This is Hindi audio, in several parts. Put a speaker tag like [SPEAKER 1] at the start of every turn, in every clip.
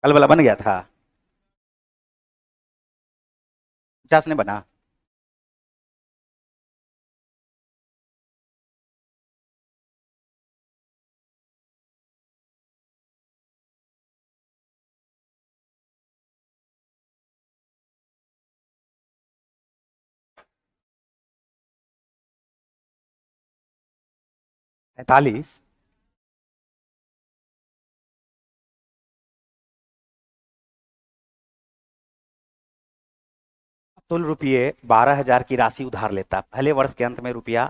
[SPEAKER 1] कल वाला बन गया था। 50 ने बना। तैतालीस। 16 रुपये 12,000 की राशि उधार लेता, पहले वर्ष के अंत में रुपया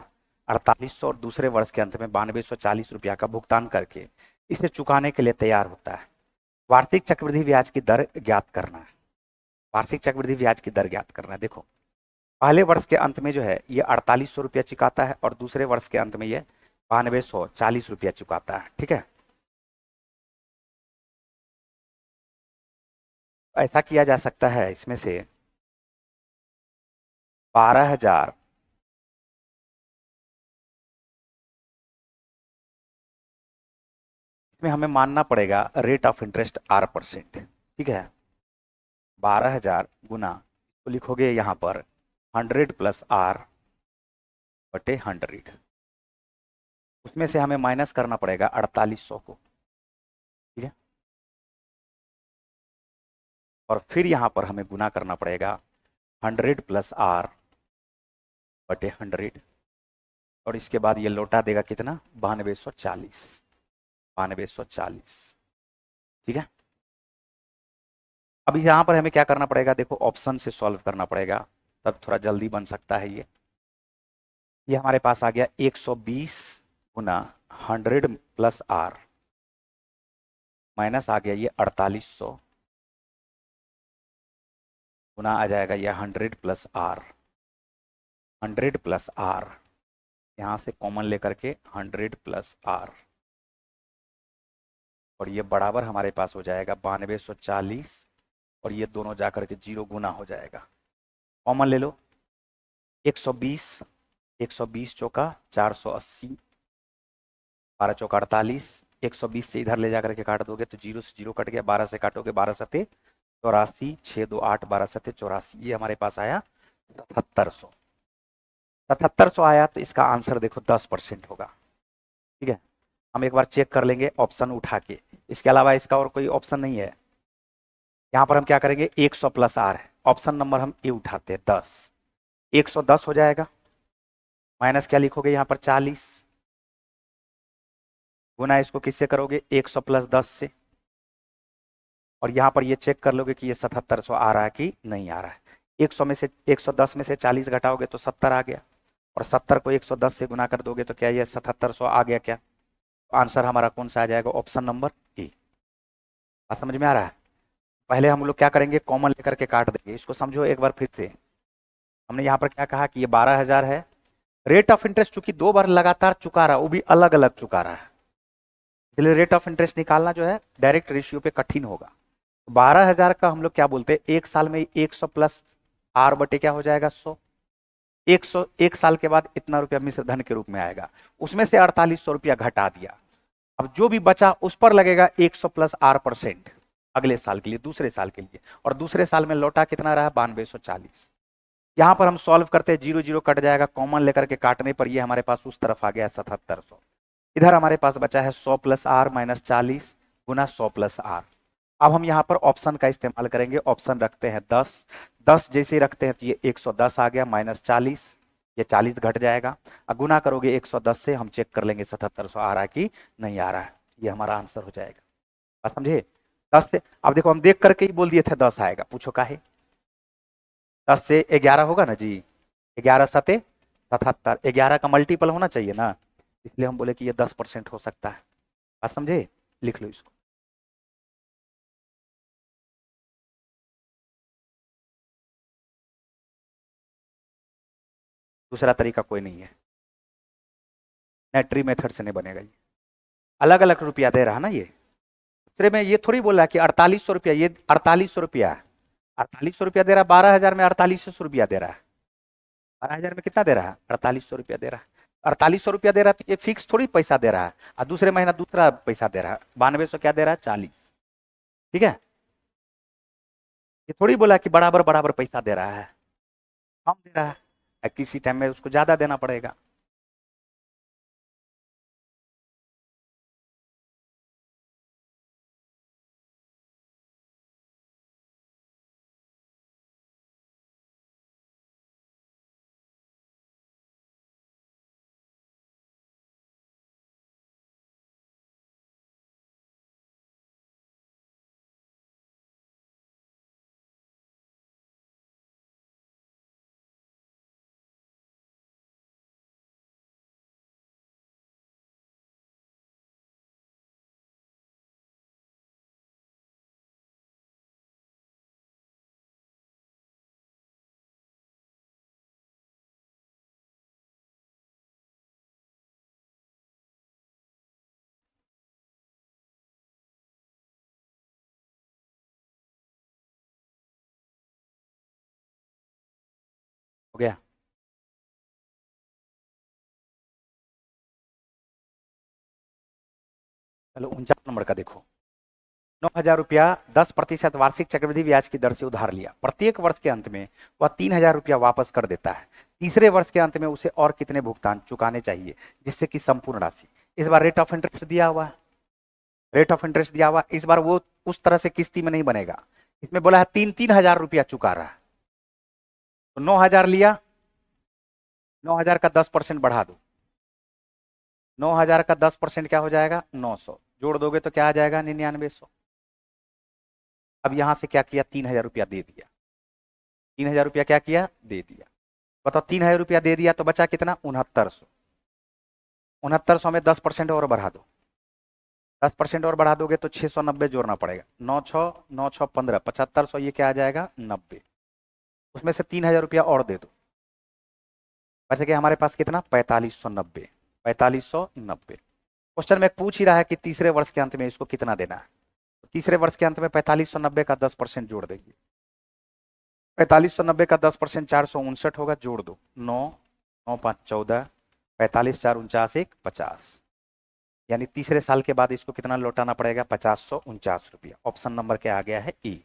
[SPEAKER 1] 4800 और दूसरे वर्ष के अंत में 9240 रुपया का भुगतान करके इसे चुकाने के लिए तैयार होता है। वार्षिक चक्रवृद्धि ब्याज की दर ज्ञात करना है। वार्षिक चक्रवृद्धि ब्याज की दर ज्ञात करना है। देखो, पहले वर्ष के अंत में जो है ये 4800 रुपया चुकाता है और दूसरे वर्ष के अंत में ये 9240 रुपया चुकाता है। ठीक है, ऐसा किया जा सकता है, इसमें से 12,000 इसमें हमें मानना पड़ेगा रेट ऑफ इंटरेस्ट 8%। ठीक है, 12,000 गुना, तो लिखोगे यहाँ पर 100 प्लस आर बटे 100, उसमें से हमें माइनस करना पड़ेगा 4800 को। ठीक है, और फिर यहाँ पर हमें गुना करना पड़ेगा 100 प्लस आर बटे 100, और इसके बाद ये लौटा देगा कितना, 9240। 9240। ठीक है, अब यहाँ पर हमें क्या करना पड़ेगा, देखो ऑप्शन से सॉल्व करना पड़ेगा, तब थोड़ा जल्दी बन सकता है ये हमारे पास आ गया 120 गुना 100 प्लस आर माइनस आ गया ये 4800 गुना आ जाएगा ये 100 प्लस आर। 100 प्लस आर, यहाँ से कॉमन लेकर के 100 प्लस आर, और ये बराबर हमारे पास हो जाएगा 9240, और ये दोनों जाकर के जीरो गुना हो जाएगा। कॉमन ले लो, 120, 120 चौका 480, 12 चौका 48, 120 से इधर ले जाकर के काट दोगे तो जीरो से जीरो कट गया, 12 से काटोगे 12 सते 84, 6 2 8, 12 सते 84, ये हमारे पास आया 7700। 7700 आया तो इसका आंसर देखो 10% होगा। ठीक है, हम एक बार चेक कर लेंगे ऑप्शन उठा के, इसके अलावा इसका और कोई ऑप्शन नहीं है। यहाँ पर हम क्या करेंगे, 100 प्लस आर है, ऑप्शन नंबर हम ए उठाते हैं 10, 110 हो जाएगा, माइनस क्या लिखोगे यहाँ पर 40, गुना इसको किससे करोगे 100 प्लस 10 से, और यहाँ पर ये चेक कर लोगे कि ये 7700 आ रहा है कि नहीं आ रहा है। 100 में से 110 में से 40 घटाओगे तो 70 आ गया, और 70 को 110 से गुना कर दोगे तो क्या ये 7700 आ गया क्या। तो आंसर हमारा कौन सा आ जाएगा, ऑप्शन नंबर ए। बात समझ में आ रहा है। पहले हम लोग क्या करेंगे, कॉमन लेकर के काट देंगे, इसको समझो एक बार फिर से। हमने यहाँ पर क्या कहा कि ये 12,000 है, रेट ऑफ इंटरेस्ट चूंकि 2 बार लगातार चुका रहा है, वो भी अलग अलग चुका रहा है, इसलिए रेट ऑफ इंटरेस्ट निकालना जो है डायरेक्ट रेशियो पे कठिन होगा। 12,000 का हम लोग क्या बोलते हैं, एक साल में 100 प्लस आर बटे क्या हो जाएगा 100। 100 एक साल के बाद इतना रुपया मिश्र धन के रूप में आएगा, उसमें से 4800 रुपया घटा दिया, अब जो भी बचा उस पर लगेगा 100 प्लस R% अगले साल के लिए, दूसरे साल के लिए, और दूसरे साल में लौटा कितना रहा 9240। यहां पर हम सॉल्व करते हैं, जीरो जीरो कट जाएगा, कॉमन लेकर के काटने पर ये हमारे पास उस तरफ आ गया 7700। इधर हमारे पास बचा है 100 प्लस आर माइनस 40 गुना 100 प्लस आर। अब हम यहाँ पर ऑप्शन का इस्तेमाल करेंगे, ऑप्शन रखते हैं 10, 10 जैसे ही रखते हैं तो ये 110 आ गया माइनस 40, ये 40 घट जाएगा, गुना करोगे 110 से, हम चेक कर लेंगे 7700 आ रहा है कि नहीं आ रहा है, ये हमारा आंसर हो जाएगा। बात समझे, 10 से, अब देखो हम देख करके ही बोल दिए थे 10 आएगा, पूछो काहे। 10 से 11 होगा ना जी, 11 सते 77, 11 का मल्टीपल होना चाहिए ना, इसलिए हम बोले कि ये 10% हो सकता है। बात समझे, लिख लो इसको। दूसरा तरीका कोई नहीं है, नेट्री मेथड से नहीं बनेगा, ये अलग अलग रुपया दे रहा है ना, ये दूसरे में ये थोड़ी बोला कि 4800 रुपया, ये 4800 रुपया है, 4800 रुपया दे रहा है, 12,000 में 4800 रुपया दे रहा है, 12,000 में कितना दे रहा है 4800 रुपया दे रहा है। 4800 रुपया दे रहा है तो ये फिक्स थोड़ी पैसा दे रहा है, और दूसरे महीना दूसरा पैसा दे रहा है, 9200 क्या दे रहा है 40। ठीक है, ये थोड़ी बोला कि बराबर बराबर पैसा दे रहा है, कम दे रहा है, किसी टाइम में उसको ज्यादा देना पड़ेगा। हो गया। चलो 49 नंबर का देखो। 9,000 रुपया 10% वार्षिक चक्रवृद्धि ब्याज की दर से उधार लिया। प्रत्येक वर्ष के अंत में वह 3,000 रुपया वापस कर देता है। तीसरे वर्ष के अंत में उसे और कितने भुगतान चुकाने चाहिए जिससे कि संपूर्ण राशि। इस बार रेट ऑफ इंटरेस्ट दिया हुआ है, रेट ऑफ इंटरेस्ट दिया हुआ, इस बार वो उस तरह से किस्ती में नहीं बनेगा। इसमें बोला है 3,000 रुपया चुका रहा है, तो 9,000 लिया, 9,000 का 10% बढ़ा दो, 9,000 का 10% क्या हो जाएगा 900, जोड़ दोगे तो क्या आ जाएगा 9900। अब यहां से क्या किया 3,000 रुपया दे दिया, 3,000 रुपया क्या किया दे दिया। बताओ 3,000 रुपया दे दिया तो बचा कितना 6900, 6900 में 10% और बढ़ा दो, 10% और बढ़ा दोगे तो 690 जोड़ना पड़ेगा, 9 6 9 6 15 7500, ये क्या आ जाएगा 90। उसमें से 3,000 रुपया और दे दो, बच गया हमारे पास कितना 4590, 4590। क्वेश्चन में पूछ ही रहा है कि तीसरे वर्ष के अंत में इसको कितना देना है। तो तीसरे वर्ष के अंत में 4590 का 10% जोड़ देंगे, 4590 का 10% 459 होगा, जोड़ दो, 9 9 5 14, 45 4 49 1 50, यानी तीसरे साल के बाद इसको कितना लौटाना पड़ेगा 50,149 रुपया। ऑप्शन नंबर क्या आ गया है ई।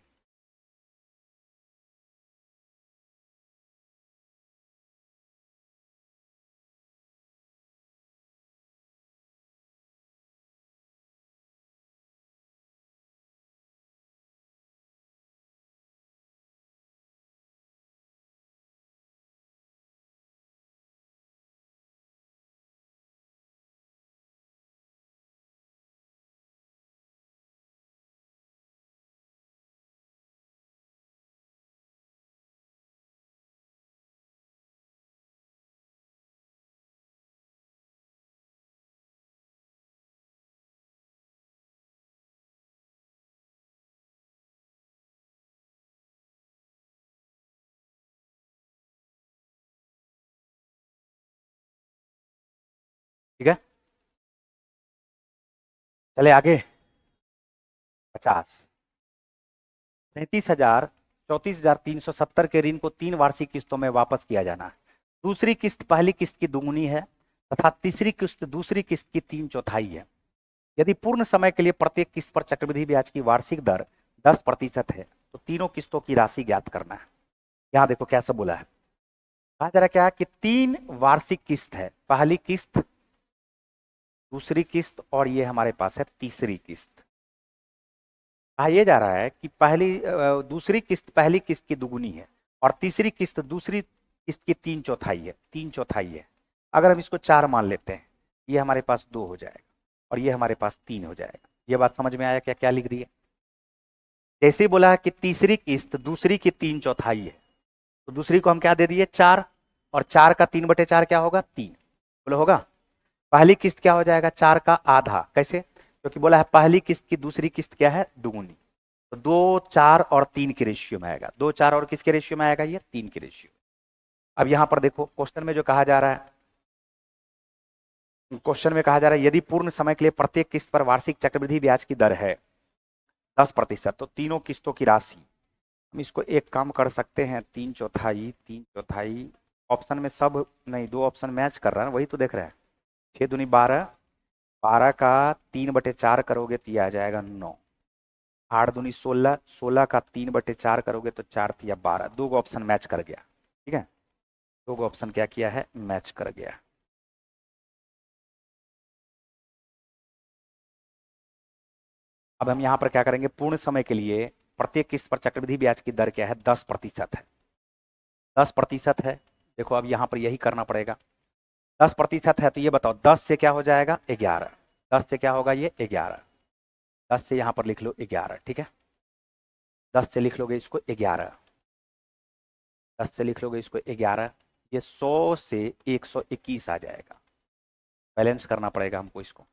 [SPEAKER 1] ठीक है, चले आगे। 50, 37,34,370 के ऋण को 3 वार्षिक किस्तों में वापस किया जाना है। दूसरी किस्त पहली किस्त की दुगुनी है तथा तीसरी किस्त दूसरी किस्त की 3/4 है। यदि पूर्ण समय के लिए प्रत्येक किस्त पर चक्रवृद्धि ब्याज की वार्षिक दर 10% है तो तीनों किस्तों की राशि ज्ञात करना है। यहां देखो क्या सब बोला है, कहा जा रहा क्या कि 3 वार्षिक किस्त है, पहली किस्त दूसरी किस्त और ये हमारे पास है तीसरी किस्त। कहा यह जा रहा है कि दूसरी किस्त पहली किस्त की दुगुनी है और तीसरी किस्त दूसरी किस्त की 3/4 है, 3/4 है। अगर हम इसको 4 मान लेते हैं, ये हमारे पास 2 हो जाएगा और ये हमारे पास 3 हो जाएगा। ये बात समझ में आया क्या, क्या लिख दिया। जैसे ही बोला है कि तीसरी किस्त दूसरी की 3/4 है, तो दूसरी को हम क्या दे दिए 4, और 4 का 3/4 क्या होगा 3, बोलो होगा। पहली किस्त क्या हो जाएगा 4 का आधा, कैसे, क्योंकि बोला है पहली किस्त की दूसरी किस्त क्या है दुगुनी, तो 2 4 और 3 के रेशियो में आएगा, 2 4 और किसके रेशियो में आएगा ये 3 के रेशियो। अब यहां पर देखो क्वेश्चन में जो कहा जा रहा है, क्वेश्चन में कहा जा रहा है यदि पूर्ण समय के लिए प्रत्येक किस्त पर वार्षिक चक्रवृद्धि ब्याज की दर है 10%, तो तीनों किस्तों की राशि, हम इसको एक काम कर सकते हैं 3/4 3/4, ऑप्शन में सब नहीं, 2 ऑप्शन मैच कर रहा है वही तो देख रहे हैं। 6 दूनी 12, 12 का 3/4 करोगे तो ये आ जाएगा 9, 8 दूनी 16, 16 का 3/4 करोगे तो 4 तिया 12, दो ऑप्शन मैच कर गया। ठीक है, दो ऑप्शन क्या किया है, मैच कर गया। अब हम यहाँ पर क्या करेंगे, पूर्ण समय के लिए प्रत्येक किस्त पर चक्रवृद्धि ब्याज की दर क्या है, 10% है। 10% है, देखो अब यहाँ पर यही करना पड़ेगा। 10% है तो ये बताओ 10 से क्या हो जाएगा, 11। 10 से क्या होगा, ये 11। 10 से यहाँ पर लिख लो 11, ठीक है। 10 से लिख लोगे इसको 11, 10 से लिख लोगे इसको 11। ये 100 से 121 आ जाएगा, बैलेंस करना पड़ेगा हमको इसको।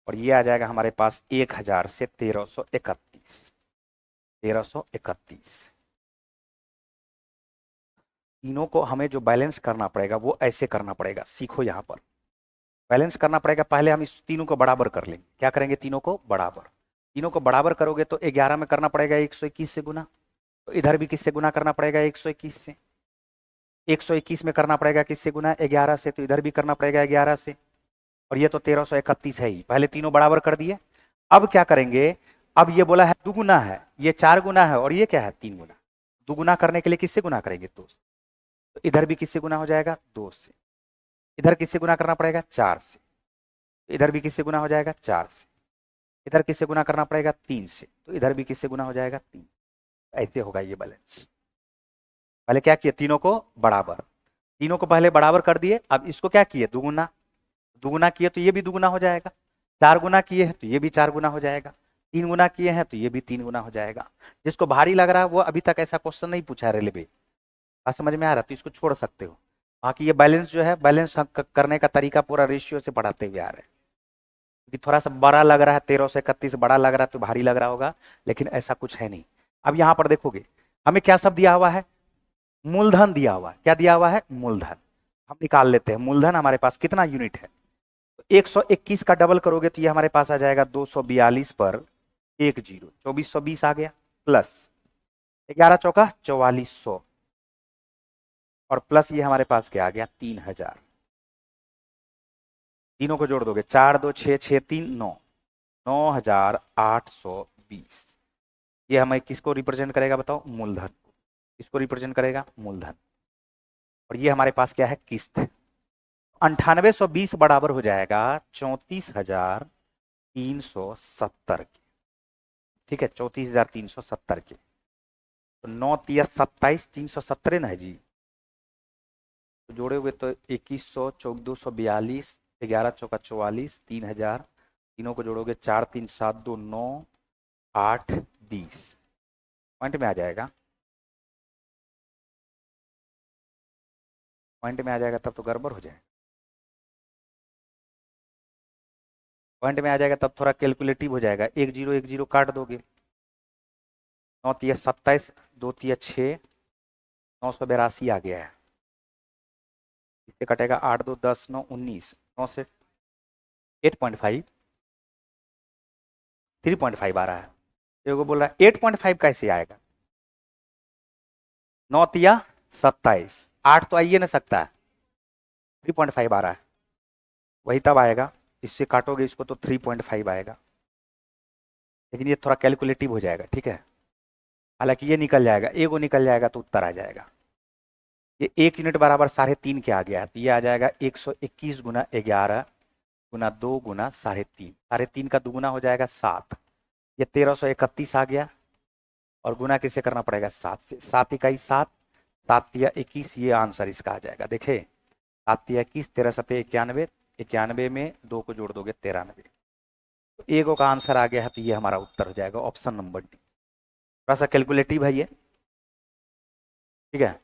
[SPEAKER 1] और ये आ जाएगा हमारे पास 1000 से 1331, 1331। तीनों को हमें जो बैलेंस करना पड़ेगा वो ऐसे करना पड़ेगा, सीखो यहाँ पर बैलेंस करना पड़ेगा। पहले हम इस तीनों को बराबर कर लेंगे। क्या करेंगे, तीनों को बराबर। तीनों को बराबर करोगे तो 11 में करना पड़ेगा 121 से गुना, तो इधर भी किससे गुना करना पड़ेगा, 121 से। 121 में करना पड़ेगा किससे गुना, 11 से, तो इधर भी करना पड़ेगा 11 से। और ये तो 1331 है ही, पहले तीनों बराबर कर दिए। अब क्या करेंगे, अब ये बोला है दुगुना है, ये 4 गुना है, और ये क्या है, 3 गुना। दुगुना करने के लिए किससे गुना करेंगे, 2 से। तो इधर भी किससे गुना हो जाएगा, 2 से। इधर किससे गुना करना पड़ेगा, 4 से। इधर भी किससे गुना हो जाएगा, 4 से। इधर किससे गुना करना पड़ेगा, 3 से। तो इधर भी किससे गुना हो जाएगा, 3। ऐसे होगा ये बैलेंस। पहले क्या किए, तीनों को बराबर, तीनों को पहले बराबर कर दिए। अब इसको क्या किए, दुगुना। दुगुना किए तो ये भी दुगुना हो जाएगा। 4 गुना किए हैं तो ये भी 4 गुना हो जाएगा। 3 गुना किए हैं तो ये भी 3 गुना हो जाएगा। जिसको भारी लग रहा है वो अभी तक ऐसा क्वेश्चन नहीं पूछा है रेलवे, बात समझ में आ रहा है तो इसको छोड़ सकते हो। बाकी ये बैलेंस जो है, बैलेंस करने का तरीका पूरा रेशियो से पढ़ाते हुए आ रहे हैं। क्योंकि थोड़ा सा बड़ा लग रहा है, 1331 बड़ा लग रहा है तो भारी लग रहा होगा, लेकिन ऐसा कुछ है नहीं। अब यहां पर देखोगे हमें क्या सब दिया हुआ है, मूलधन दिया हुआ है। क्या दिया हुआ है, मूलधन। हम निकाल लेते हैं मूलधन हमारे पास कितना यूनिट है। 121 का डबल करोगे तो ये हमारे पास आ जाएगा 242 पर 1 जीरो, 2420 आ गया, प्लस 11 चौका 4400, और प्लस ये हमारे पास क्या आ गया, 3000। तीनों को जोड़ दोगे, 4 2 6 6 3 9, 9820। ये हमें किसको रिप्रेजेंट करेगा बताओ, मूलधन। किसको रिप्रेजेंट करेगा, मूलधन। और ये हमारे पास क्या है, किस्त। 9820 बराबर हो जाएगा 34,370 के। ठीक है, 34,370 के। तो 9 तिया 27, 370 ना है जी। तो जोड़े हुए तो 2100, 1442, 11 चौका 44, 3000। तीनों को जोड़ोगे 4 3 7 2 9 8 20, पॉइंट में आ जाएगा। पॉइंट में आ जाएगा तब तो गड़बड़ हो जाए। पॉइंट में आ जाएगा तब थोड़ा कैलकुलेटिव हो जाएगा। 1 0 1 0 काट दोगे, 9 तिया 27, 2 तिया 6, 982 आ गया है। इससे कटेगा 8 2 10 9 19, 9 से 8.5, 3.5 आ रहा है। एगो बोल रहा है 8.5 कैसे आएगा, 9 तिया 27, 8 तो आइए ना सकता है, 3.5 आ रहा है। वही तब आएगा, इससे काटोगे इसको तो 3.5 आएगा। लेकिन ये थोड़ा कैलकुलेटिव हो जाएगा, ठीक है। हालांकि ये निकल जाएगा, एगो निकल जाएगा तो उत्तर आ जाएगा। ये 1 यूनिट बराबर 3.5 के आ गया है, तो ये आ जाएगा 121 गुना 11 गुना 2 गुना 3.5। 3.5 का दुगुना हो जाएगा 7, ये 1331 आ गया। और गुना किसे करना पड़ेगा, 7 से। 7 इकाई 7, 7 तिया 21, ये आंसर इसका आ जाएगा। देखे, 7 तिया 21, 13 सत्ते 91, 91 में 2 को जोड़ दोगे 93। तो एगो का आंसर आ गया है, तो ये हमारा उत्तर हो जाएगा ऑप्शन नंबर डी। थोड़ा सा कैलकुलेटिव है ये, ठीक है।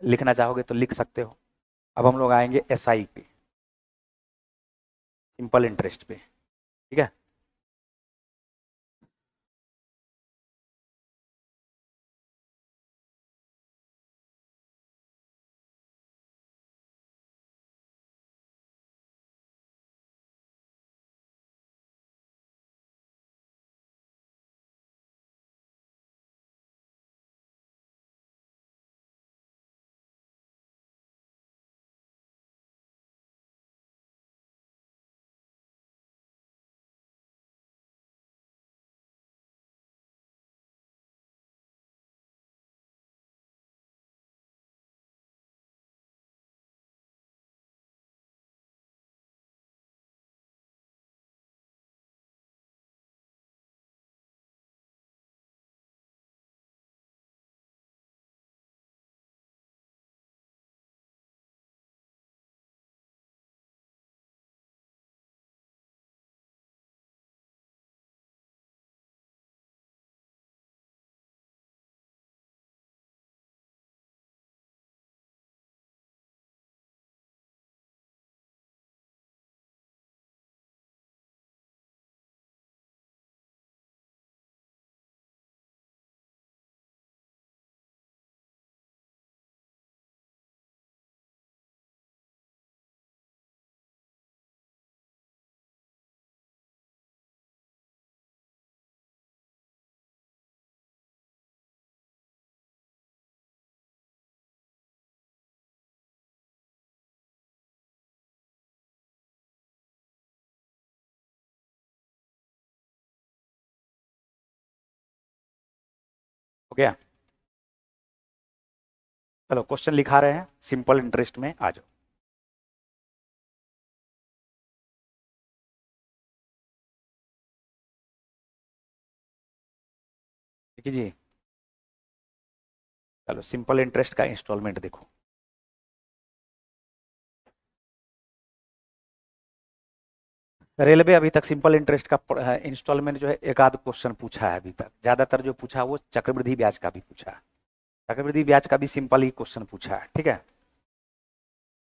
[SPEAKER 1] लिखना चाहोगे तो लिख सकते हो। अब हम लोग आएंगे एसआई पे, सिंपल इंटरेस्ट पे, ठीक है। गया? चलो क्वेश्चन लिखा रहे हैं, सिंपल इंटरेस्ट में आ जाओ। ठीक है जी। चलो सिंपल इंटरेस्ट का इंस्टॉलमेंट देखो। रेलवे अभी तक सिंपल इंटरेस्ट का इंस्टॉलमेंट जो है एक आध क्वेश्चन पूछा है अभी तक, ज्यादातर जो पूछा वो चक्रवृद्धि ब्याज का भी पूछा है, चक्रवृद्धि ब्याज का भी सिंपल ही क्वेश्चन पूछा है। ठीक है,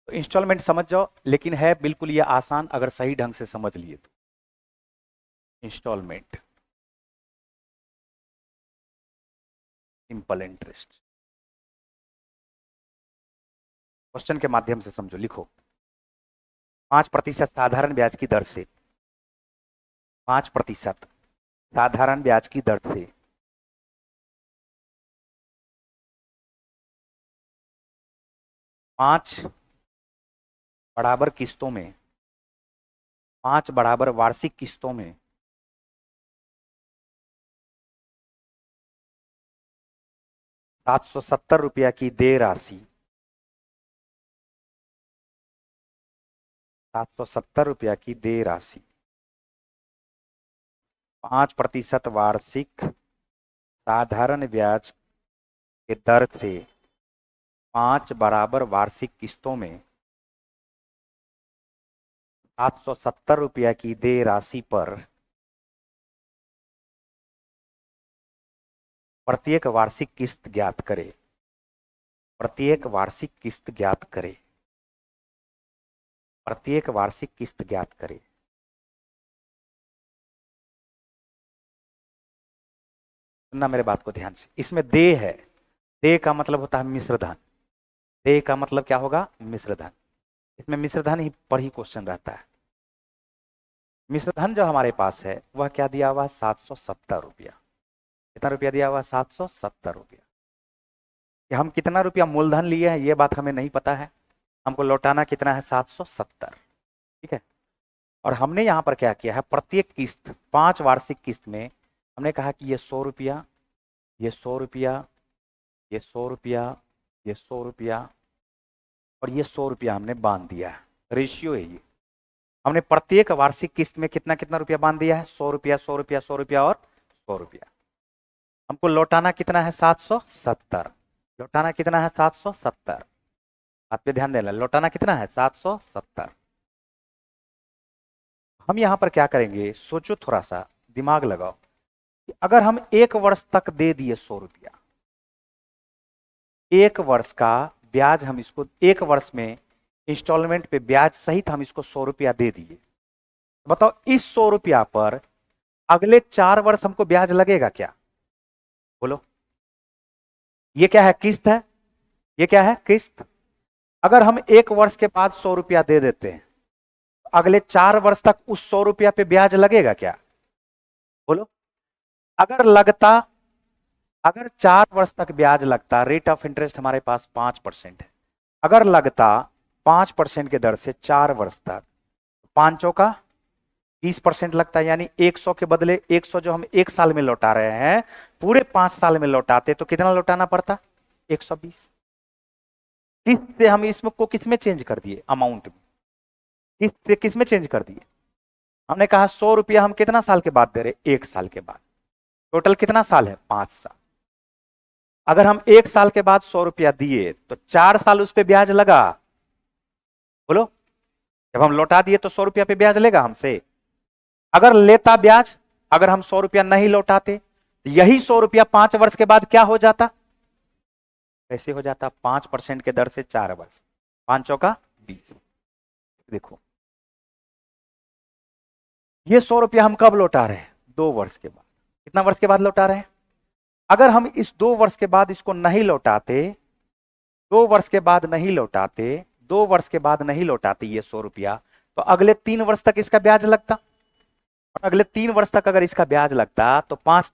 [SPEAKER 1] तो इंस्टॉलमेंट समझ जाओ, लेकिन है बिल्कुल ये आसान अगर सही ढंग से समझ लिए तो। इंस्टॉलमेंट, सिंपल इंटरेस्ट, क्वेश्चन के माध्यम से समझो, लिखो 5% साधारण ब्याज की दर से, 5% साधारण ब्याज की दर से 5 बराबर किस्तों में, 5 बराबर वार्षिक किस्तों में 770 रुपया की देय राशि, 770 रुपया की देय राशि 5% वार्षिक साधारण ब्याज के दर से 5 बराबर वार्षिक किस्तों में 770 रुपया की देय राशि पर प्रत्येक वार्षिक किस्त ज्ञात करे, प्रत्येक वार्षिक किस्त ज्ञात करे, प्रत्येक वार्षिक किस्त ज्ञात करे। सुनना मेरे बात को ध्यान से, इसमें देय है, देय का मतलब होता है मिश्र धन, देय का मतलब क्या होगा? मिश्र धन। इसमें मिश्र धन ही पर ही क्वेश्चन रहता है। मिश्र धन जो हमारे पास है वह क्या दिया हुआ? 770 रुपया। कितना रुपया दिया हुआ? 770 रुपया। कि हम कितना रुपया मूलधन लिए हैं ये बात हमें नहीं पता है, हमको लौटाना कितना है? 770। ठीक है, और हमने यहाँ पर क्या किया है, प्रत्येक किस्त 5 वार्षिक किस्त में हमने कहा कि ये 100 रुपया, ये 100 रुपया, ये 100 रुपया, ये 100 रुपया और ये 100 रुपया हमने बांध दिया है। रेशियो है ये, हमने प्रत्येक वार्षिक किस्त में कितना कितना रुपया बांध दिया है? 100 रुपया, 100 रुपया, 100 रुपया और 100 रुपया। हमको लौटाना कितना है? 770। लौटाना कितना है? 770। बात पे ध्यान देना, लौटाना कितना है? 770। हम यहां पर क्या करेंगे, सोचो थोड़ा सा, दिमाग लगाओ कि अगर हम 1 वर्ष तक दे दिए 100 रुपया, 1 वर्ष का ब्याज हम इसको 1 वर्ष में इंस्टॉलमेंट पे ब्याज सहित हम इसको 100 रुपया दे दिए, बताओ इस 100 रुपया पर अगले 4 वर्ष हमको ब्याज लगेगा क्या? बोलो, ये क्या है? किस्त है, ये क्या है? किस्त। अगर हम 1 वर्ष के बाद 100 रुपया दे देते हैं, अगले 4 वर्ष तक उस 100 रुपया पे ब्याज लगेगा क्या? बोलो, अगर लगता, अगर 4 वर्ष तक ब्याज लगता, रेट ऑफ इंटरेस्ट हमारे पास 5% है, अगर लगता 5% के दर से 4 वर्ष तक, पांचों का 20% लगता है, यानी 100 के बदले 100 जो हम 1 साल में लौटा रहे हैं, पूरे 5 साल में लौटाते तो कितना लौटाना पड़ता? 120। किस से हम इसको किस में चेंज कर दिए? अमाउंट में। किस से किस में चेंज कर दिए? हमने कहा 100 रुपया हम कितना साल के बाद दे रहे? 1 साल के बाद। टोटल कितना साल है? 5 साल। अगर हम 1 साल के बाद 100 रुपया दिए तो 4 साल उस पर ब्याज लगा। बोलो, जब हम लौटा दिए तो 100 रुपया पे ब्याज लेगा हमसे? अगर लेता ब्याज, अगर हम 100 रुपया नहीं लौटाते तो यही 100 रुपया 5 वर्ष के बाद क्या हो जाता? कैसे हो जाता? 5% के दर से 4 वर्ष, 5 चौका 20। देखो, ये 100 रुपया हम कब लौटा रहे हैं? 2 वर्ष के बाद। कितना वर्ष के बाद लौटा रहे हैं? अगर हम इस 2 वर्ष के बाद इसको नहीं लौटाते, 2 वर्ष के बाद नहीं लौटाते, 2 वर्ष के बाद नहीं लौटाते ये 100 रुपया, तो अगले 3 वर्ष तक इसका ब्याज लगता, और अगले 3 वर्ष तक अगर इसका ब्याज लगता तो 5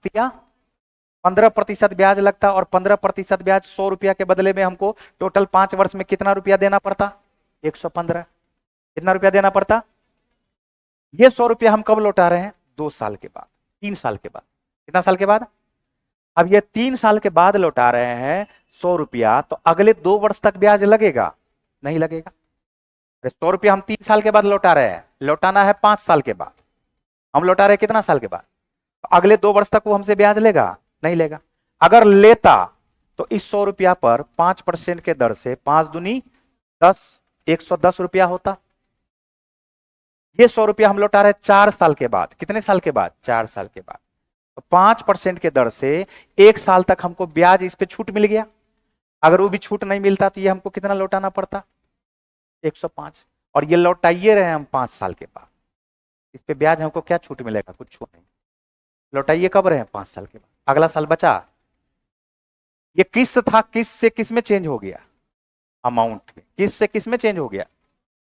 [SPEAKER 1] 15% ब्याज लगता, और 15% ब्याज 100 रुपया के बदले में हमको टोटल 5 वर्ष में कितना रुपया देना पड़ता? 115। कितना रुपया देना पड़ता? ये 100 रुपया हम कब लौटा रहे हैं? 2 साल के बाद, 3 साल के बाद। कितना साल के बाद? अब ये 3 साल के बाद लौटा रहे हैं 100 रुपया, तो अगले 2 वर्ष तक ब्याज लगेगा? नहीं लगेगा। 100 रुपया हम 3 साल के बाद लौटा रहे हैं, लौटाना है 5 साल के बाद। हम लौटा रहे हैं कितना साल के बाद? तो अगले 2 वर्ष तक वो हमसे ब्याज लेगा? नहीं लेगा। अगर लेता तो इस 100 रुपया पर 5% के दर से 5 दूनी 10, 110 रुपया होता। ये 100 रुपया हम लौटा रहे हैं 4 साल के बाद। कितने साल के बाद? 4 साल के बाद। तो 5% के दर से 1 साल तक हमको ब्याज इस पे छूट मिल गया। अगर वो भी छूट नहीं मिलता तो ये हमको कितना लौटाना पड़ता? 105। और ये लौटाइए रहे हम 5 साल के बाद। इस पे ब्याज हमको क्या छूट मिलेगा? कुछ छूट नहीं। लौटाइए कब रहे हैं? 5 साल के बाद। अगला साल बचा, ये किस्त था, किस्त से किस में चेंज हो गया? अमाउंट में। किस्त से किस में चेंज हो गया?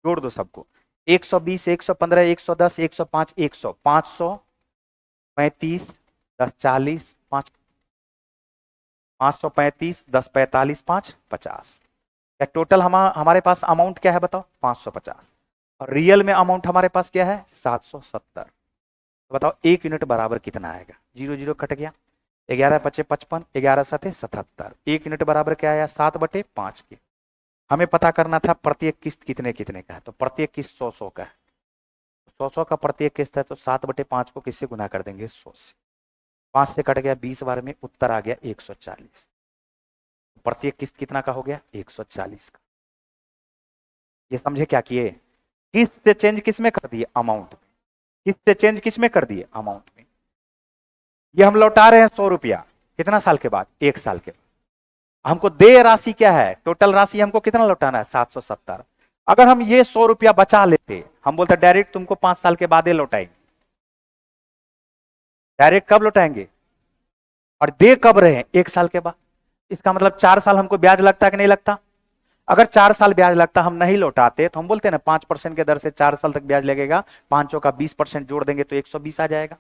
[SPEAKER 1] जोड़ दो सबको। 120, 115, 110, 105, 100, 535, 10 40, 5 535, 10 45, 5 50। क्या टोटल हमारे पास अमाउंट क्या है बताओ? 550। और रियल में अमाउंट हमारे पास क्या है? 770। तो बताओ 1 यूनिट बराबर कितना आएगा? 0 0 कट गया। 11 पचे 55, 11 सते 77। 1 यूनिट बराबर क्या आया? 7/5 के। हमें पता करना था प्रत्येक किस्त कितने कितने का है, तो प्रत्येक किस्त 100 का है। 100 का प्रत्येक किस्त है, तो 7/5 को किससे गुना कर देंगे? 100 से। 5 से कट गया 20 बार में, उत्तर आ गया 140। प्रत्येक किस्त कितना का हो गया? 140 का। ये समझे क्या किए? किस्त से चेंज किस में कर दिए? अमाउंट में। किस्त से चेंज किस में कर दिए? अमाउंट में। ये हम लौटा रहे हैं 100 रुपया, कितना साल के बाद? 1 साल के बाद। हमको देय राशि क्या है? टोटल राशि हमको कितना लौटाना है? 770। अगर हम ये 100 रुपया बचा लेते, हम बोलते डायरेक्ट तुमको 5 साल के बाद ही लौटाएंगे। डायरेक्ट कब लौटाएंगे? और दे कब रहे हैं? 1 साल के बाद। इसका मतलब 4 साल हमको ब्याज लगता है कि नहीं लगता? अगर 4 साल ब्याज लगता, हम नहीं लौटाते, तो हम बोलते हैं ना 5% के दर से 4 साल तक ब्याज लगेगा। पांचों का 20% जोड़ देंगे तो 120 आ जाएगा।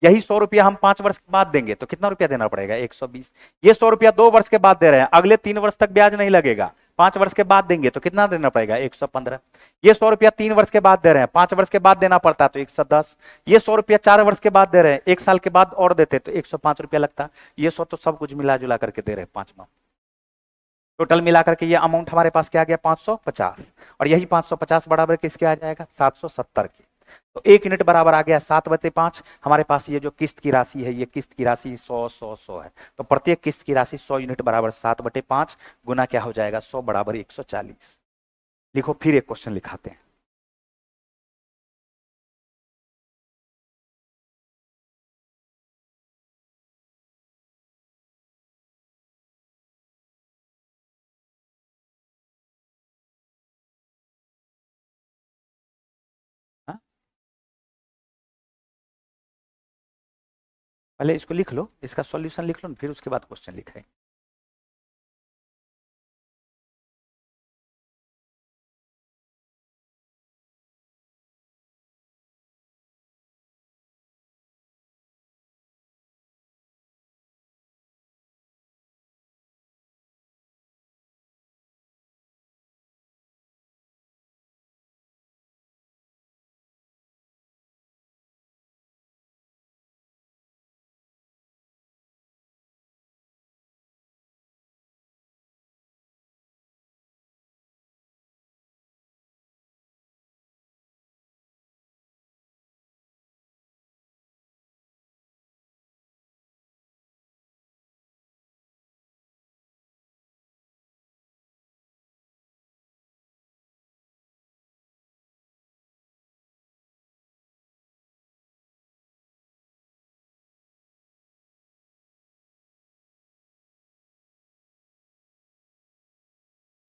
[SPEAKER 1] यही 100 रुपया हम 5 वर्ष के बाद देंगे तो कितना रुपया देना पड़ेगा? 120। ये 100 रुपया 2 वर्ष के बाद दे रहे हैं, अगले 3 वर्ष तक ब्याज नहीं लगेगा। 5 वर्ष के बाद देंगे तो कितना देना पड़ेगा? 115। ये 100 रुपया 3 वर्ष के बाद दे रहे हैं, 5 वर्ष के बाद देना पड़ता तो 110। ये 100 रुपया 4 वर्ष के बाद दे रहे हैं, 1 साल के बाद और देते तो 105 रुपया लगता। ये 100 तो सब कुछ मिला जुला करके दे रहे हैं 5 माह। टोटल मिलाकर के ये अमाउंट हमारे पास क्या आ गया? 550। और यही 550 बराबर किसके आ जाएगा? 770 के। तो 1 यूनिट बराबर आ गया 7/5। हमारे पास ये जो किस्त की राशि है, ये किस्त की राशि 100 100 100 है। तो प्रत्येक किस्त की राशि 100 यूनिट बराबर 7/5 गुना क्या हो जाएगा? 100 बराबर 140। लिखो, फिर एक क्वेश्चन लिखाते हैं। हाँ? पहले इसको लिख लो, इसका सॉल्यूशन लिख लो, फिर उसके बाद क्वेश्चन लिखें।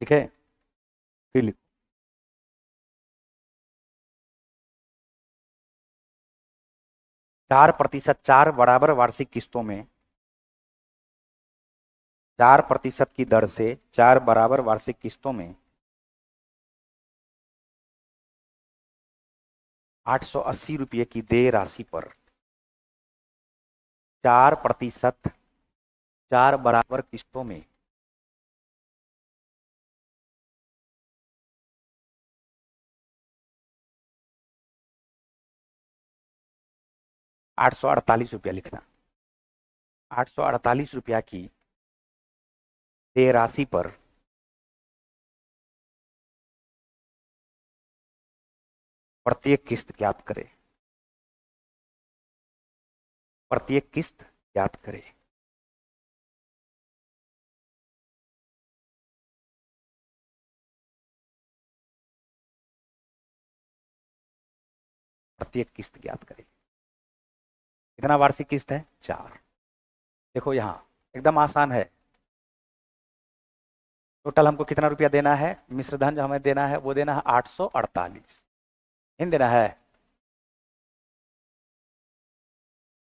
[SPEAKER 1] ठीक है, फिर लिखो। 4% 4 बराबर वार्षिक किस्तों में 4% की दर से 4 बराबर वार्षिक किस्तों में 880 रुपये की देय राशि पर 4% 4 बराबर किस्तों में 848 रुपया लिखना। 848 रुपया की देय राशि पर प्रत्येक किस्त ज्ञात करें। प्रत्येक किस्त ज्ञात करें। प्रत्येक किस्त ज्ञात करें। कितना वार्षिक किस्त है? 4। देखो यहां एकदम आसान है। टोटल हमको कितना रुपया देना है? मिश्र धन जो हमें देना है वो देना है 848। इन देना है।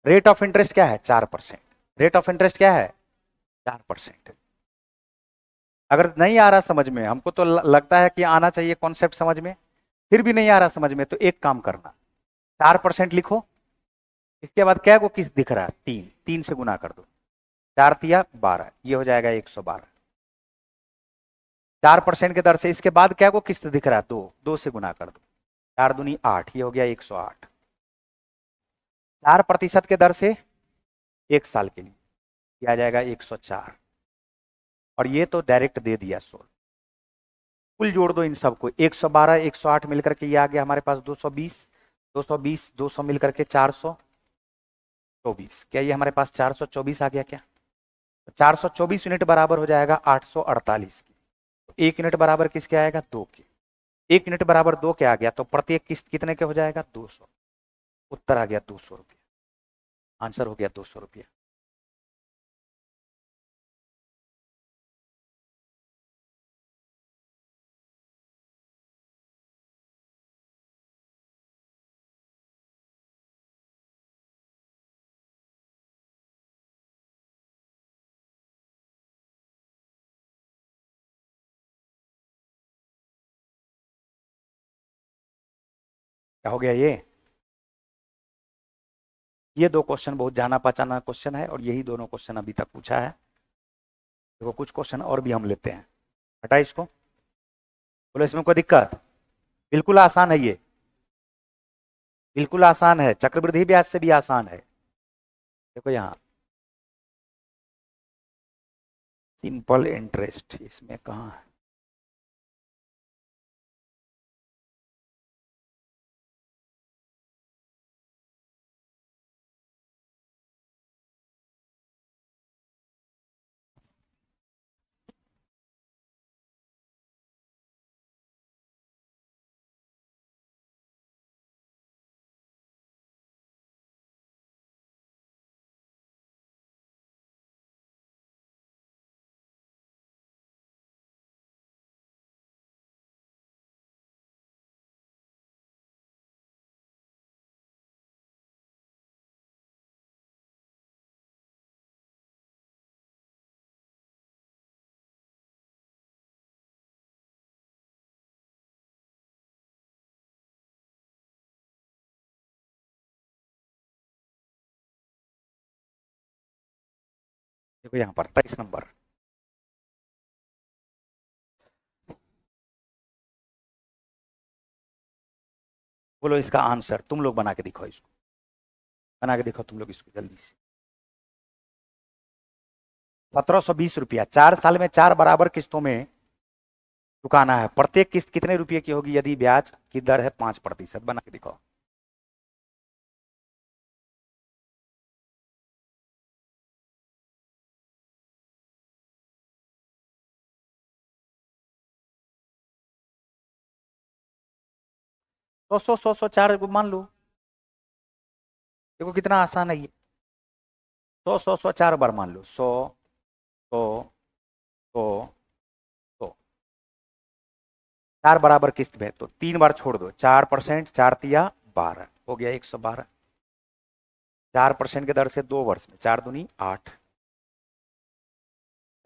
[SPEAKER 1] रेट ऑफ इंटरेस्ट क्या है? 4%। रेट ऑफ इंटरेस्ट क्या है? 4%। अगर नहीं आ रहा समझ में, हमको तो लगता है कि आना चाहिए कॉन्सेप्ट समझ में, फिर भी नहीं आ रहा समझ में, तो एक काम करना, 4% लिखो। इसके बाद क्या को किस्त दिख रहा है? 3। 3 से गुना कर दो। 4 तिया 12, ये हो जाएगा 112। 4% के दर से इसके बाद क्या को किस्त दिख रहा है? 2। 2 से गुना कर दो। 4 दूनी 8, ये हो गया 108। 4% के दर से 1 साल के लिए ये आ जाएगा 104। और ये तो डायरेक्ट दे दिया 16। कुल जोड़ दो इन सबको, 112 108 मिलकर के ये आ गया हमारे पास 220। 220 200 मिलकर के 424। क्या ये हमारे पास 424 आ गया क्या? तो 424 यूनिट बराबर हो जाएगा 848 की। तो 1 यूनिट बराबर किसके आएगा? 2 के। 1 यूनिट बराबर 2 के आ गया, तो प्रत्येक किस्त कितने के हो जाएगा? 200। उत्तर आ गया 200 रुपया। आंसर हो गया 200 रुपया। क्या हो गया ये 2 क्वेश्चन बहुत जाना पहचाना क्वेश्चन है, और यही दोनों क्वेश्चन अभी तक पूछा है। देखो कुछ क्वेश्चन और भी हम लेते हैं। हटा इसको। बोलो इसमें कोई दिक्कत? बिल्कुल आसान है ये। बिल्कुल आसान है, चक्रवृद्धि ब्याज से भी आसान है। देखो यहाँ सिंपल इंटरेस्ट, इसमें कहाँ है? देखो यहाँ पर 23 नंबर। बोलो इसका आंसर, तुम लोग बना के दिखाओ इसको। बना के दिखाओ तुम लोग इसको जल्दी से। 1720 रुपया 4 साल में 4 बराबर किस्तों में चुकाना है। प्रत्येक किस्त कितने रुपए की होगी यदि ब्याज की दर है 5%? बना के दिखाओ। सौ सौ सौ सौ 4 मान लो। देखो कितना आसान है ये। 100 100 100 4 बार मान लो। 100 100 100 100। 4 बराबर किस्त में तो 3 बार छोड़ दो। 4%, 4 तिया 12, हो गया 112। 4% के दर से 2 वर्ष में, 4 दूनी 8।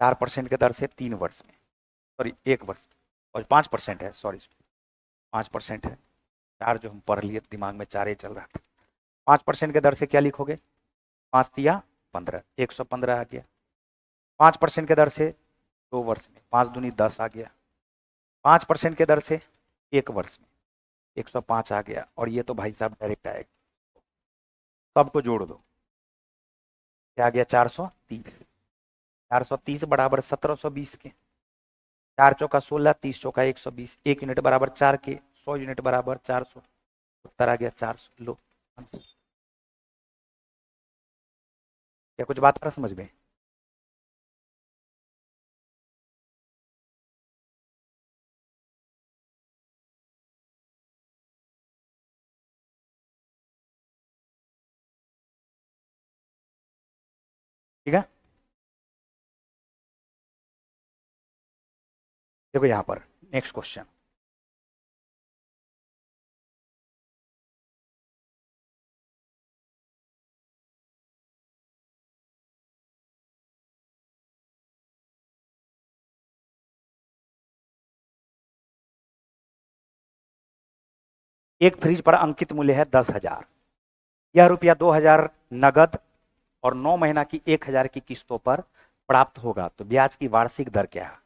[SPEAKER 1] 4% के दर से 3 वर्ष में, सॉरी 1 वर्ष में, और 5% है, सॉरी 5% है। 4 जो हम पढ़ लिए दिमाग में 4 ही चल रहा था। 5% के दर से क्या लिखोगे? 5 तिया 15, 115 आ गया। 5% के दर से 2 वर्ष में, 5 दूनी 10 आ गया। 5% के दर से 1 वर्ष में 105 आ गया। और ये तो भाई साहब डायरेक्ट आएगा। सबको जोड़ दो। क्या आ गया 430। 430 बराबर 1720 के, 4 चौका 16, 30 चौका 120, 1 यूनिट बराबर 4 के, 100 यूनिट बराबर 400, उत्तर आ गया 400। लो आंसर। क्या कुछ बात पर समझ में? ठीक है, देखो यहां पर नेक्स्ट क्वेश्चन। एक फ्रिज पर अंकित मूल्य है 10,000। यह रुपया 2,000 नगद और 9 महीना की 1,000 की किस्तों पर प्राप्त होगा, तो ब्याज की वार्षिक दर क्या है?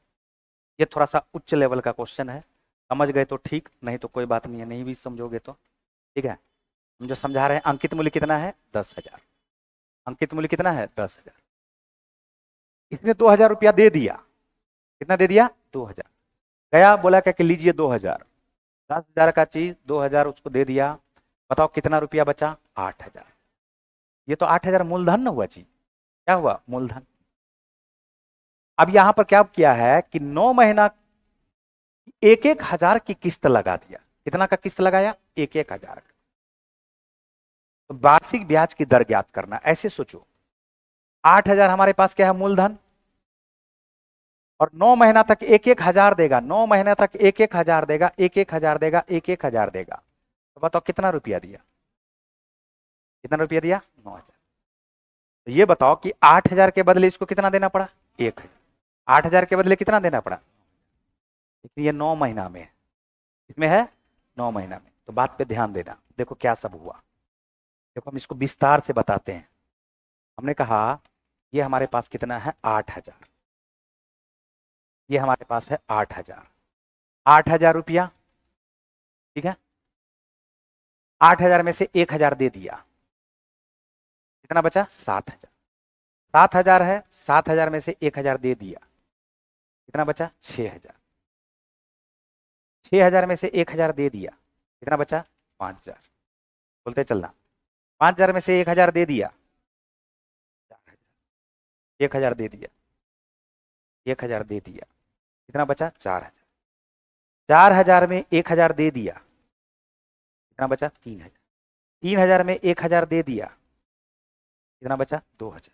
[SPEAKER 1] ये थोड़ा सा उच्च लेवल का क्वेश्चन है, समझ गए तो ठीक, नहीं तो कोई बात नहीं है, नहीं भी समझोगे तो ठीक है। हम जो समझा रहे हैं, अंकित मूल्य कितना है 10,000। अंकित मूल्य कितना है 10,000। इसने 2,000 रुपया दे दिया। कितना दे दिया 2,000। गया बोला क्या कि लीजिए 2,000। 10,000 का चीज 2,000 उसको दे दिया। बताओ कितना रुपया बचा 8,000। ये तो 8,000 मूलधन न हुआ जी, क्या हुआ मूलधन। अब यहां पर क्या किया है कि 9 महीना 1,000 की किस्त लगा दिया। कितना का किस्त लगाया 1,000 का। तो वार्षिक ब्याज की दर ज्ञात करना, ऐसे सोचो 8,000 हमारे पास क्या है मूलधन, और 9 महीना तक 1,000 देगा, 9 महीना तक 1,000 देगा, 1,000 देगा, 1,000 देगा। तो बताओ कितना रुपया दिया, कितना रुपया दिया 9,000। तो ये बताओ कि 8,000 के बदले इसको कितना देना पड़ा 1,000। 8,000 के बदले कितना देना पड़ा, लेकिन ये 9 महीना में है, इसमें है 9 महीना में। तो बात पे ध्यान देना, देखो क्या सब हुआ। देखो हम इसको विस्तार से बताते हैं। हमने कहा ये हमारे पास कितना है 8,000, ये हमारे पास है 8,000। 8,000 रुपया, ठीक है। 8,000 में से 1,000 दे दिया, कितना बचा 7,000। 7,000 है, 7,000 में से 1,000 दे दिया, कितना बचा 6,000। 6,000 में से 1,000 दे दिया, कितना बचा 5,000। बोलते चलना, 5,000 में से 1,000 दे दिया 4,000। 1,000 दे दिया, 1,000 दे दिया, कितना बचा 4,000। 4,000 में 1,000 दे दिया, कितना बचा 3,000। 3,000 में 1,000 दे दिया, कितना बचा 2,000।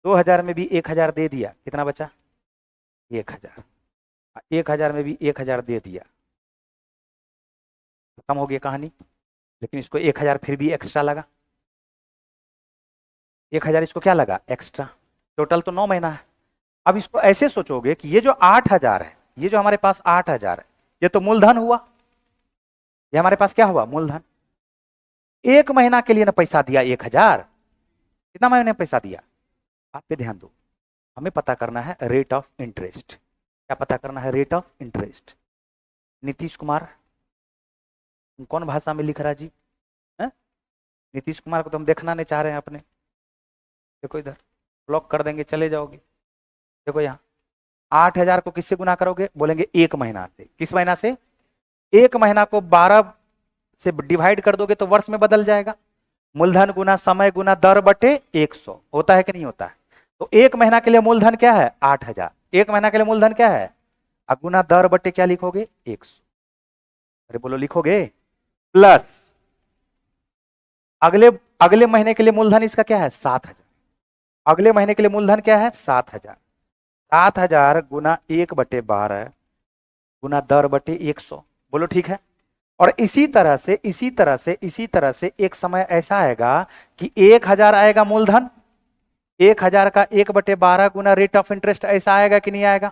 [SPEAKER 1] 2,000 में भी 1,000 दे दिया, कितना बचा 1,000। 1,000 में भी 1,000 दे दिया, खत्म हो गई कहानी। लेकिन इसको 1,000 फिर भी एक्स्ट्रा लगा, 1,000 इसको क्या लगा एक्स्ट्रा। टोटल तो 9 महीना है। अब इसको ऐसे सोचोगे कि ये जो 8,000 है, ये जो हमारे पास 8,000 है, ये तो मूलधन हुआ, ये हमारे पास क्या हुआ मूलधन। एक महीना के लिए ना पैसा दिया 1,000, कितना महीने पैसा दिया। आप पे ध्यान दो, हमें पता करना है रेट ऑफ इंटरेस्ट। क्या पता करना है rate of interest. Nitish Kumar कौन भाषा में लिख रहा जी है? नीतीश कुमार को तो हम देखना नहीं चाह रहे हैं अपने। देखो इधर ब्लॉक कर देंगे, चले जाओगे। देखो यहाँ 8,000 को किससे गुना करोगे, बोलेंगे एक महीना से। किस महीना से, एक महीना को 12 से डिवाइड कर दोगे तो वर्ष में बदल जाएगा। मूलधन गुना समय गुना दर बटे 100 होता है कि नहीं होता है। तो एक महीना के लिए मूलधन क्या है 8,000, एक महीना के लिए मूलधन क्या है, अब गुना दर बटे क्या लिखोगे 100। अरे बोलो लिखोगे, प्लस अगले अगले महीने के लिए मूलधन इसका क्या है 7,000। अगले महीने के लिए मूलधन क्या है 7,000। 7,000 गुना 1/12 गुना दर बटे 100। बोलो ठीक है। और इसी तरह से एक समय ऐसा आएगा कि 1,000 आएगा मूलधन, 1,000 का 1/12 गुना रेट ऑफ इंटरेस्ट, ऐसा आएगा कि नहीं आएगा।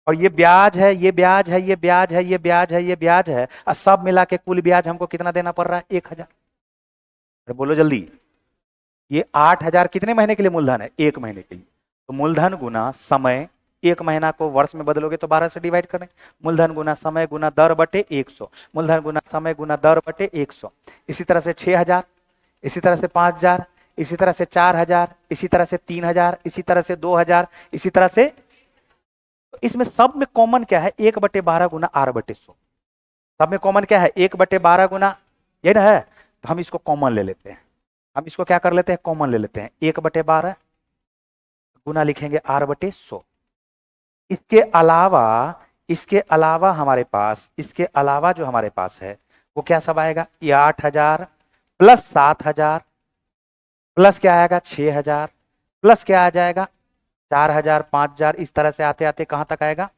[SPEAKER 1] और ये ब्याज है, ये ब्याज है, ये ब्याज है, ये ब्याज है, ये ब्याज है, और सब मिला के कुल ब्याज हमको कितना देना पड़ रहा है 1,000। अरे बोलो जल्दी, ये 8,000 कितने महीने के लिए मूलधन है, एक महीने के लिए। तो मूलधन गुना समय, एक महीना को वर्ष में बदलोगे तो 12 से डिवाइड करें। मूलधन गुना समय गुना दर बटे 100, मूलधन गुना समय गुना दर बटे 100। इसी तरह से 6,000, इसी तरह से 5,000, इसी तरह से 4000, इसी तरह से 3000, इसी तरह से 2000, इसी तरह से। इसमें सब में कॉमन क्या है? 1/12 गुना r/100। सब में कॉमन क्या है? 1/12 गुना, ये ना है। तो हम इसको कॉमन ले लेते हैं। हम इसको क्या कर लेते हैं? कॉमन ले लेते हैं। 1/12 गुना लिखेंगे r/100। इसके अलावा हमारे पास, इसके अलावा जो हमारे पास है वो क्या सब आएगा? ये 8000 प्लस 7000 प्लस क्या आएगा? 6000 प्लस क्या आ जाएगा? 4000, 5000, इस तरह से आते आते कहां तक आएगा?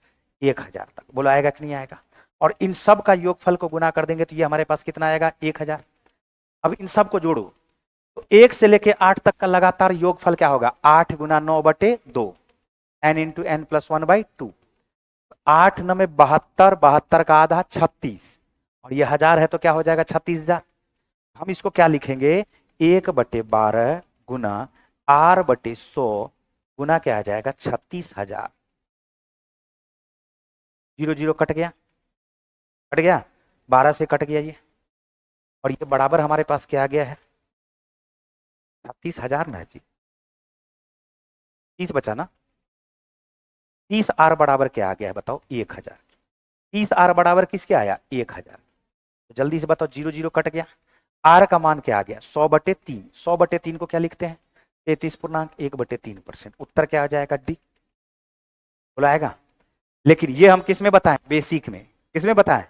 [SPEAKER 1] 1000 तक। बोलो आएगा कि नहीं आएगा? और इन सब का योगफल को गुना कर देंगे तो ये हमारे पास कितना आएगा? 1000। अब इन सब को जोड़ो तो 1 से लेके 8 तक का लगातार योगफल क्या होगा? 8 गुना 9/2, n इंटू n प्लस 1/2। 8 9 में 72, 72 का आधा 36, और ये 1000 है तो क्या हो जाएगा? 36,000। हम इसको क्या लिखेंगे? 1/12 गुना r/100 गुना क्या आ जाएगा? 36,000। 0 0 कट गया, कट गया, 12 से कट गया ये, और ये बराबर हमारे पास क्या आ गया है? 36,000 ना जी, 30 बचा ना। 30r बराबर क्या आ गया है बताओ? 1000। 30r बराबर किसके आया? 1000। तो जल्दी से बताओ, 0 0 कट गया, r का मान क्या आ गया? 100/3। 100/3 को क्या लिखते हैं? 33.1/3%। उत्तर क्या आ जाएगा? डी। बोला आएगा। लेकिन ये हम किस में बताएं? बेसिक में। किस में बताएं?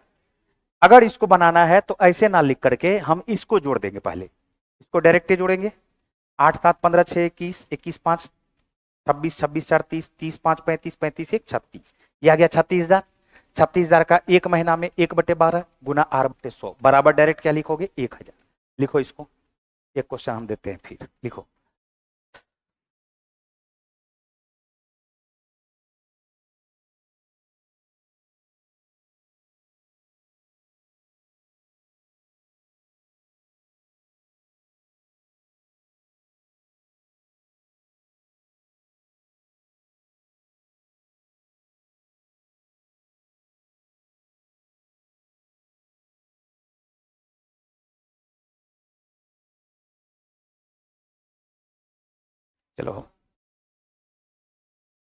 [SPEAKER 1] अगर इसको बनाना है तो ऐसे ना लिख करके हम इसको जोड़ देंगे। पहले इसको डायरेक्ट जोड़ेंगे। 8 7 15 6 21, 21 5 26, 26 4 30, 30 5 35, 35 1 36। ये आ गया 36,000। 36,000 का एक महीना में 1/12 गुना r/100 बराबर डायरेक्ट क्या लिखोगे? 1000। लिखो इसको। एक क्वेश्चन हम देते हैं, फिर लिखो। चलो।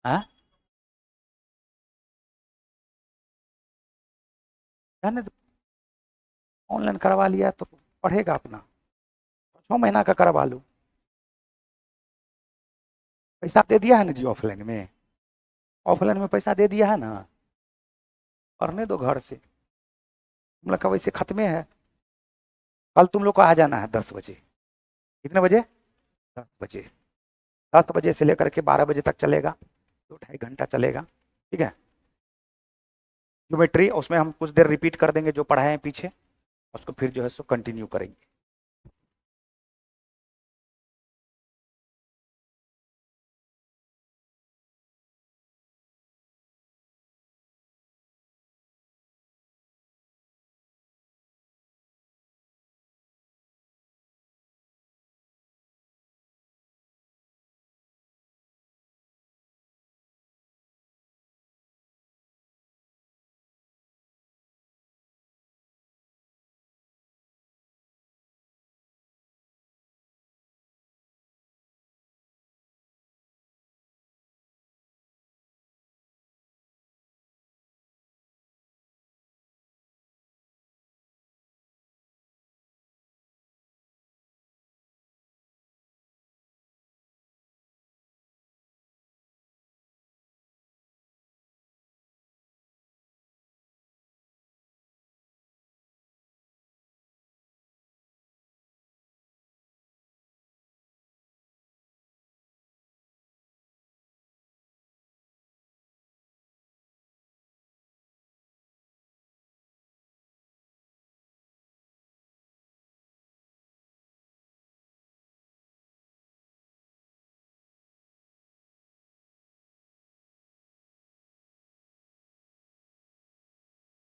[SPEAKER 1] हाँ, ऑनलाइन करवा लिया तो पढ़ेगा अपना। 6 महीना का करवा लो। पैसा दे दिया है ना जी ऑफलाइन में। ऑफलाइन में पैसा दे दिया है ना। पढ़ने दो घर से। तुम लोग का वैसे खत्मे है। कल तुम लोग को आ जाना है 10 बजे। कितने बजे? 10 बजे। 10 बजे से लेकर के 12 बजे तक चलेगा। 2 ढाई घंटा चलेगा। ठीक है। ज्योमेट्री उसमें हम कुछ देर रिपीट कर देंगे जो पढ़ाए हैं पीछे, उसको फिर जो है सो कंटिन्यू करेंगे।